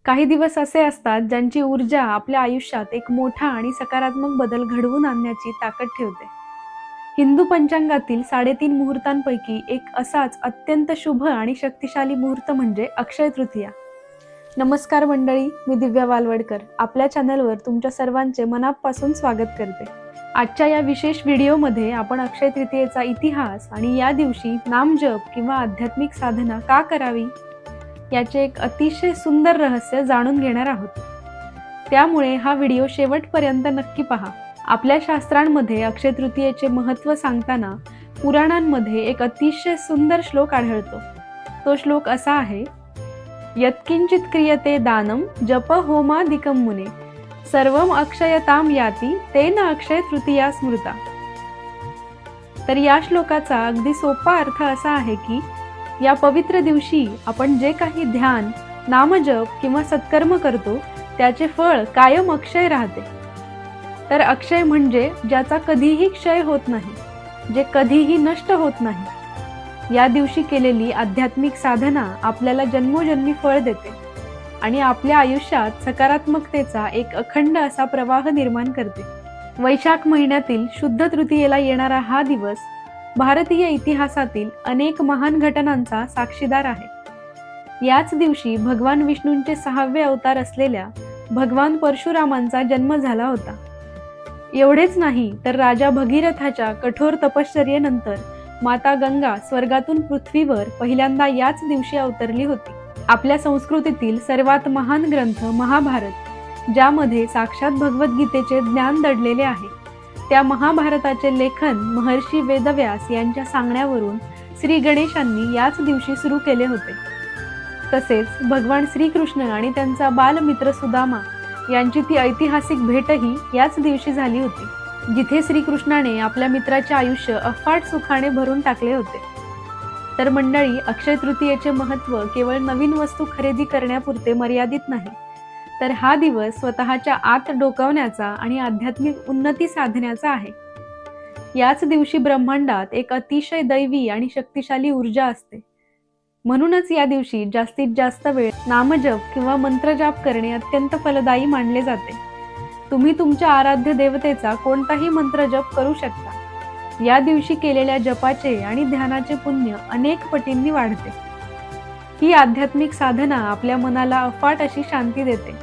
काही दिवस असे असतात ज्यांची ऊर्जा आपल्या आयुष्यात एक मोठा आणि सकारात्मक बदल घडवून आणण्याची ताकद ठेवते. हिंदू पंचांगातील 3.5 मुहूर्तांपैकी एक असाच अत्यंत शुभ आणि शक्तिशाली मुहूर्त म्हणजे अक्षय तृतीया. नमस्कार मंडळी, मी दिव्या वालवडकर आपल्या चॅनलवर तुमच्या सर्वांचे मनापासून स्वागत करते. आजच्या या विशेष व्हिडिओमध्ये आपण अक्षय तृतीयेचा इतिहास आणि या दिवशी नामजप किंवा आध्यात्मिक साधना का करावी याचे एक अतिशय सुंदर रहस्य जाणून घेणार आहोत. त्यामुळे हा व्हिडिओ शेवटपर्यंत नक्की पहा. आपल्या शास्त्रांमध्ये अक्षय तृतीयेचे महत्त्व सांगताना पुराणांमध्ये एक अतिशय सुंदर श्लोक आढळतो. तो श्लोक असा आहे: यत्किंचित क्रियते दानम जप होमादिकं मुने सर्वम अक्षयताम याती तेन अक्षय तृतीया स्मृता. तर या श्लोकाचा अगदी सोपा अर्थ असा आहे की या पवित्र दिवशी आपण जे काही ध्यान, नामजप किंवा सत्कर्म करतो त्याचे फळ कायम अक्षय राहते. तर अक्षय म्हणजे ज्याचा कधीही क्षय होत नाही, जे कधीही नष्ट होत नाही. या दिवशी केलेली आध्यात्मिक साधना आपल्याला जन्मोजन्मी फळ देते आणि आपल्या आयुष्यात सकारात्मकतेचा एक अखंड असा प्रवाह निर्माण करते. वैशाख महिन्यातील शुद्ध तृतीयेला येणारा हा दिवस भारतीय इतिहासातील अनेक महान घटनांचा साक्षीदार आहे. याच दिवशी भगवान विष्णूंचे 6वे अवतार असलेल्या भगवान परशुरामांचा जन्म झाला होता. एवढेच नाही तर राजा भगीरथाच्या कठोर तपश्चर्येनंतर माता गंगा स्वर्गातून पृथ्वीवर पहिल्यांदा याच दिवशी अवतरली होती. आपल्या संस्कृतीतील सर्वात महान ग्रंथ महाभारत, ज्यामध्ये साक्षात भगवद्गीतेचे ज्ञान दडलेले आहे, त्या महाभारताचे लेखन महर्षी वेदव्यास यांच्या सांगण्यावरून श्री गणेशांनी याच दिवशी सुरू केले होते. तसेच भगवान श्रीकृष्ण आणि त्यांचा बालमित्र सुदामा यांची ती ऐतिहासिक भेटही याच दिवशी झाली होती, जिथे श्रीकृष्णाने आपल्या मित्राचे आयुष्य अफाट सुखाने भरून टाकले होते. तर मंडळी, अक्षय तृतीयेचे महत्त्व केवळ नवीन वस्तू खरेदी करण्यापुरते मर्यादित नाही, तर हा दिवस स्वतःच्या आत डोकावण्याचा आणि आध्यात्मिक उन्नती साधण्याचा आहे. याच दिवशी ब्रह्मांडात एक अतिशय दैवी आणि शक्तिशाली ऊर्जा असते. म्हणूनच या दिवशी जास्तीत जास्त वेळ नामजप किंवा मंत्रजाप करणे अत्यंत फलदायी मानले जाते. तुम्ही तुमच्या आराध्य देवतेचा कोणताही मंत्रजप करू शकता. या दिवशी केलेल्या जपाचे आणि ध्यानाचे पुण्य अनेक पटींनी वाढते. ही आध्यात्मिक साधना आपल्या मनाला अफाट अशी शांती देते,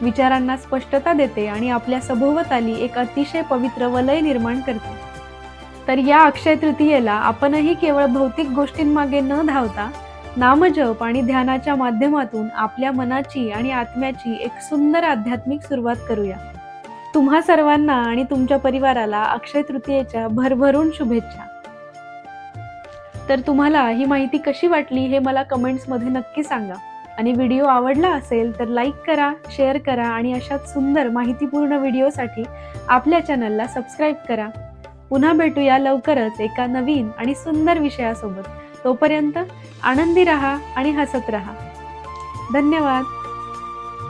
विचारांना स्पष्टता देते आणि आपल्या सभोवताली एक अतिशय पवित्र वलय निर्माण करते. तर या अक्षय तृतीयेला आपणही केवळ भौतिक गोष्टींमागे न धावता नामजप आणि ध्यानाच्या माध्यमातून आपल्या मनाची आणि आत्म्याची एक सुंदर आध्यात्मिक सुरुवात करूया. तुम्हा सर्वांना आणि तुमच्या परिवाराला अक्षय तृतीयेच्या भरभरून शुभेच्छा. तर तुम्हाला ही माहिती कशी वाटली हे मला कमेंट्समध्ये नक्की सांगा. आणि व्हिडिओ आवडला असेल तर लाईक करा, शेअर करा आणि अशाच सुंदर माहितीपूर्ण व्हिडिओसाठी आपल्या चॅनलला सबस्क्राईब करा. पुन्हा भेटूया लवकरच एका नवीन आणि सुंदर विषयासोबत. तोपर्यंत आनंदी रहा आणि हसत रहा. धन्यवाद.